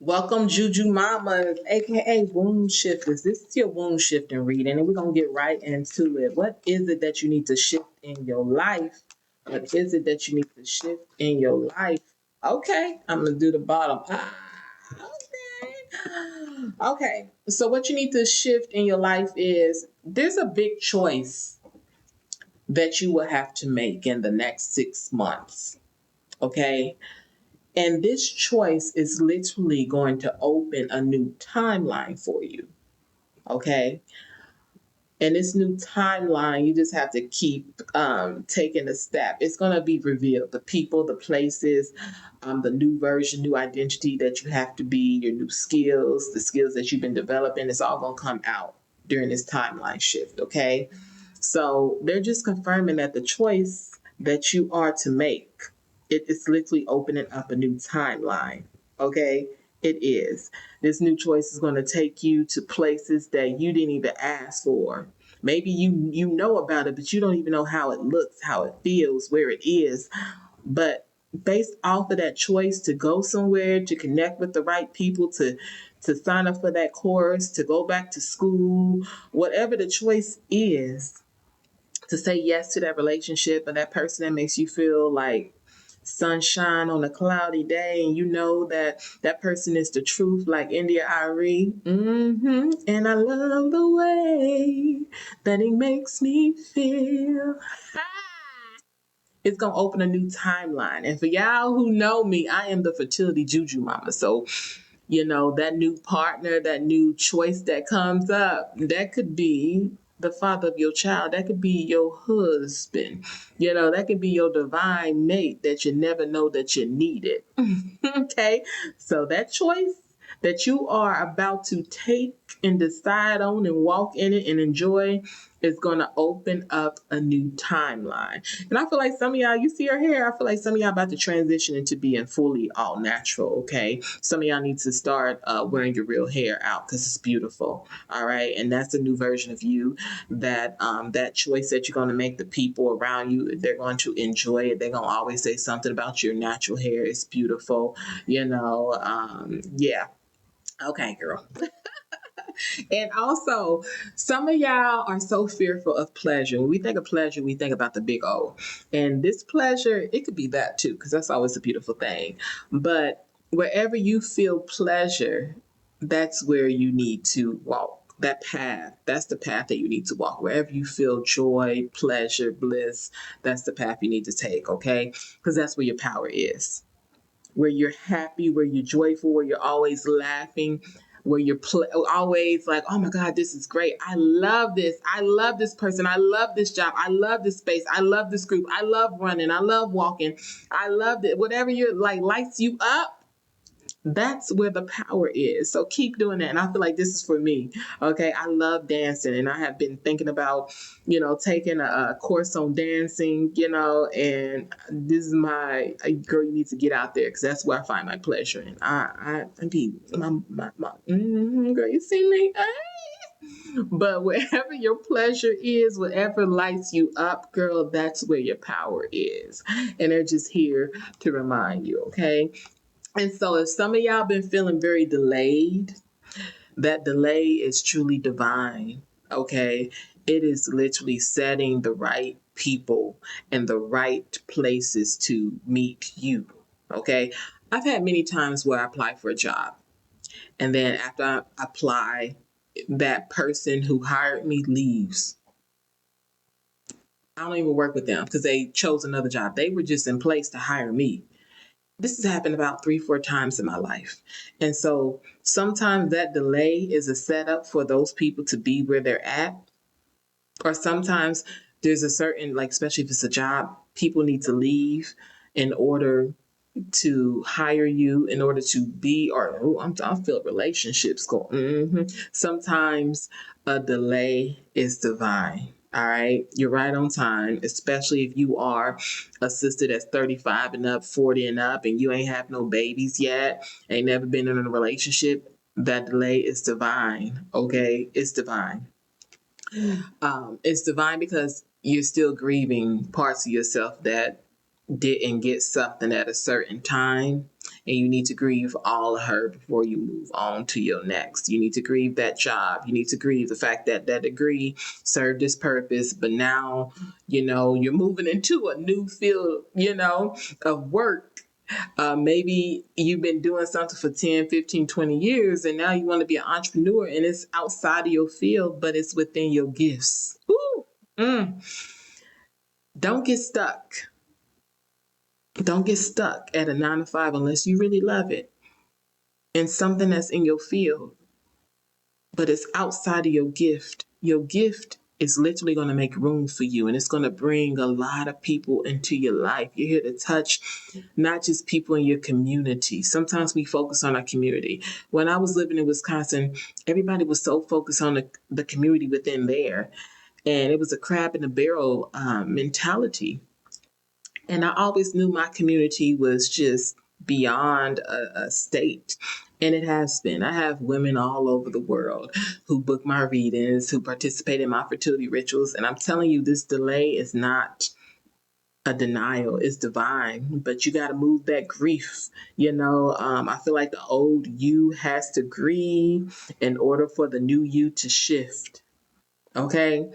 Welcome, Juju Mamas, aka Wombshifters. This is your womb shifting reading, and we're gonna get right into it. What is it that you need to shift in your life? What is it that you need to shift in your life? Okay, I'm gonna do the bottom. Okay. Okay. So what you need to shift in your life is there's a big choice that you will have to make in the next 6 months. Okay. And this choice is literally going to open a new timeline for you. Okay. And this new timeline, you just have to keep taking a step. It's going to be revealed. The people, the places, the new version, new identity that you have to be, your new skills, the skills that you've been developing, it's all going to come out during this timeline shift. Okay. So they're just confirming that the choice that you are to make, it is literally opening up a new timeline. Okay. It is. This new choice is going to take you to places that you didn't even ask for. Maybe you know about it, but you don't even know how it looks, how it feels, where it is. But based off of that choice to go somewhere, to connect with the right people, to sign up for that course, to go back to school, whatever the choice is, to say yes to that relationship and that person that makes you feel like sunshine on a cloudy day, and you know that that person is the truth, like India Ari. And I love the way that it makes me feel. It's gonna open a new timeline. And for y'all who know me, I am the fertility juju mama. So that new partner, that new choice that comes up, that could be the father of your child. That could be your husband. That could be your divine mate that you never know that you needed. Okay. So that choice that you are about to take and decide on and walk in it and enjoy is going to open up a new timeline. And I feel like some of y'all, you see her hair, I feel like some of y'all about to transition into being fully all natural, okay? Some of y'all need to start wearing your real hair out because it's beautiful, all right? And that's a new version of you, that choice that you're going to make. The people around you, they're going to enjoy it. They're going to always say something about your natural hair. It's beautiful, yeah. Okay, girl. And also, some of y'all are so fearful of pleasure. When we think of pleasure, we think about the big O. And this pleasure, it could be that too, because that's always a beautiful thing. But wherever you feel pleasure, that's where you need to walk. That path, that's the path that you need to walk. Wherever you feel joy, pleasure, bliss, that's the path you need to take, okay? Because that's where your power is. Where you're happy, where you're joyful, where you're always laughing, where you're always like, oh my God, this is great. I love this. I love this person. I love this job. I love this space. I love this group. I love running. I love walking. I love it. Whatever you're like lights you up, that's where the power is. So keep doing that. And I feel like this is for me. Okay. I love dancing, and I have been thinking about, taking a course on dancing, and this is my girl, you need to get out there because that's where I find my pleasure. And I be my girl, you see me? But wherever your pleasure is, whatever lights you up, girl, that's where your power is. And they're just here to remind you, okay? And so if some of y'all been feeling very delayed, that delay is truly divine. Okay. It is literally setting the right people in the right places to meet you. Okay. I've had many times where I apply for a job, and then after I apply, that person who hired me leaves. I don't even work with them because they chose another job. They were just in place to hire me. This has happened about 3-4 times in my life. And so sometimes that delay is a setup for those people to be where they're at. Or sometimes there's a certain, like, especially if it's a job, people need to leave in order to hire you, in order to be, or I feel relationships go. Sometimes a delay is divine. All right, you're right on time, especially if you are a sister that's 35 and up, 40 and up, and you ain't have no babies yet, ain't never been in a relationship. That delay is divine. Okay, it's divine. It's divine because you're still grieving parts of yourself that didn't get something at a certain time, and you need to grieve all of her before you move on to your next. You need to grieve that job. You need to grieve the fact that that degree served its purpose, but now, you're moving into a new field, of work. Maybe you've been doing something for 10, 15, 20 years, and now you want to be an entrepreneur, and it's outside of your field, but it's within your gifts. Woo! Don't get stuck. Don't get stuck at a 9 to 5 unless you really love it and something that's in your field, but it's outside of your gift. Your gift is literally going to make room for you, and it's going to bring a lot of people into your life. You're here to touch not just people in your community. Sometimes we focus on our community. When I was living in Wisconsin, everybody was so focused on the community within there, and it was a crab in a barrel mentality. And I always knew my community was just beyond a state. And it has been. I have women all over the world who book my readings, who participate in my fertility rituals. And I'm telling you, this delay is not a denial, it's divine. But you got to move that grief. I feel like the old you has to grieve in order for the new you to shift. Okay?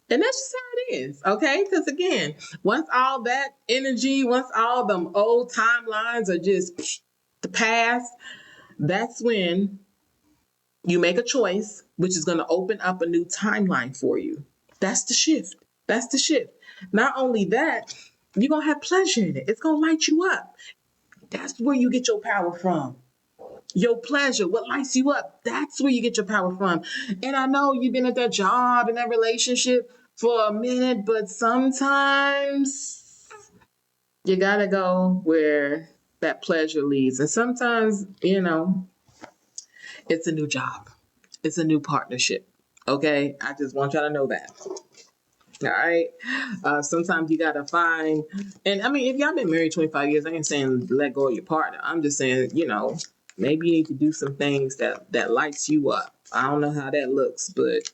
And that's just how it is, okay? Because again, once all that energy, once all them old timelines are just the past, that's when you make a choice, which is going to open up a new timeline for you. That's the shift. That's the shift. Not only that, you're going to have pleasure in it. It's going to light you up. That's where you get your power from. Your pleasure, what lights you up, that's where you get your power from. And I know you've been at that job and that relationship for a minute, but sometimes you gotta go where that pleasure leads. And sometimes, it's a new job. It's a new partnership. Okay? I just want y'all to know that. All right. Sometimes you gotta find, and I mean, if y'all been married 25 years, I ain't saying let go of your partner. I'm just saying, maybe you need to do some things that lights you up. I don't know how that looks, but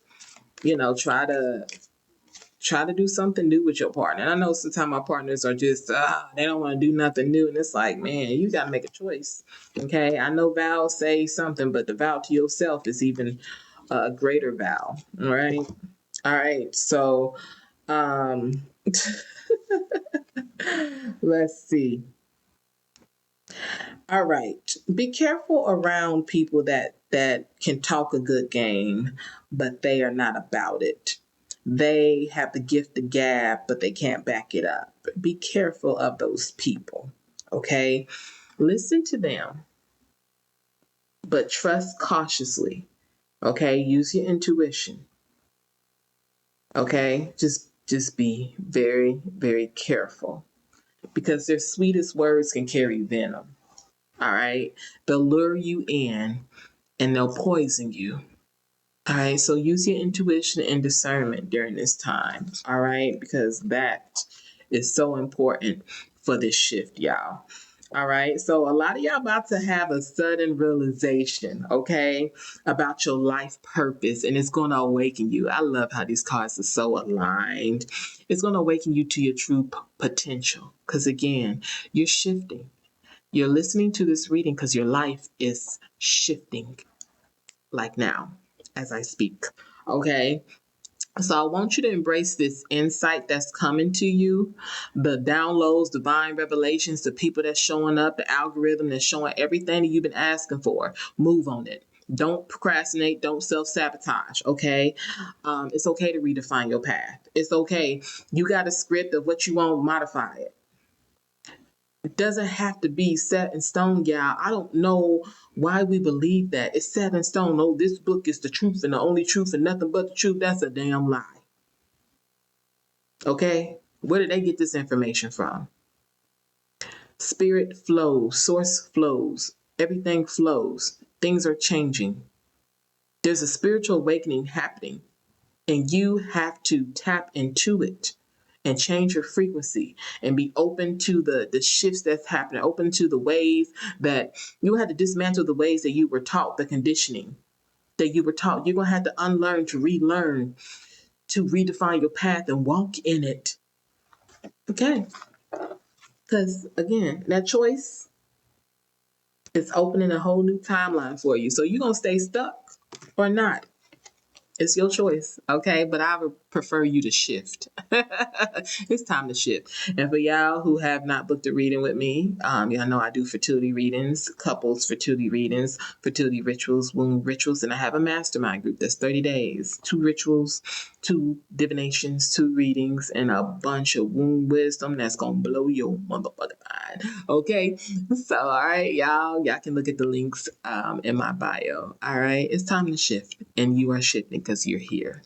try to do something new with your partner. And I know sometimes my partners are just they don't want to do nothing new, and it's like, man, you gotta make a choice. Okay, I know vows say something, but the vow to yourself is even a greater vow. All right. So um, let's see. All right. Be careful around people that can talk a good game, but they are not about it. They have the gift of gab, but they can't back it up. Be careful of those people. Okay? Listen to them, but trust cautiously. Okay? Use your intuition. Okay? Just be very, very careful because their sweetest words can carry venom. All right? They'll lure you in and they'll poison you. All right? So use your intuition and discernment during this time. All right? Because that is so important for this shift, y'all. All right. So a lot of y'all about to have a sudden realization, okay, about your life purpose, and it's going to awaken you. I love how these cards are so aligned. It's going to awaken you to your true potential. Because again, you're shifting. You're listening to this reading because your life is shifting like now as I speak. Okay. So I want you to embrace this insight that's coming to you, the downloads, divine revelations, the people that's showing up, the algorithm that's showing everything that you've been asking for. Move on it. Don't procrastinate. Don't self-sabotage, okay? It's okay to redefine your path. It's okay. You got a script of what you want, modify it. It doesn't have to be set in stone, y'all. I don't know why we believe that. It's set in stone. Oh, this book is the truth and the only truth and nothing but the truth. That's a damn lie. Okay? Where did they get this information from? Spirit flows, source flows, everything flows. Things are changing. There's a spiritual awakening happening, and you have to tap into it and change your frequency and be open to the shifts that's happening, open to the ways that you had to dismantle the ways that you were taught, the conditioning that you were taught. You're going to have to unlearn to relearn, to redefine your path and walk in it. Okay? Because again, that choice It's opening a whole new timeline for you. So you're going to stay stuck or not. It's your choice, okay? But I would prefer you to shift. It's time to shift. And for y'all who have not booked a reading with me, y'all know I do fertility readings, couples fertility readings, fertility rituals, womb rituals, and I have a mastermind group that's 30 days, 2 rituals, 2 divinations, 2 readings, and a bunch of womb wisdom that's gonna blow your motherfucking mind. Okay, so all right, y'all can look at the links in my bio. All right, it's time to shift, and you are shifting because you're here.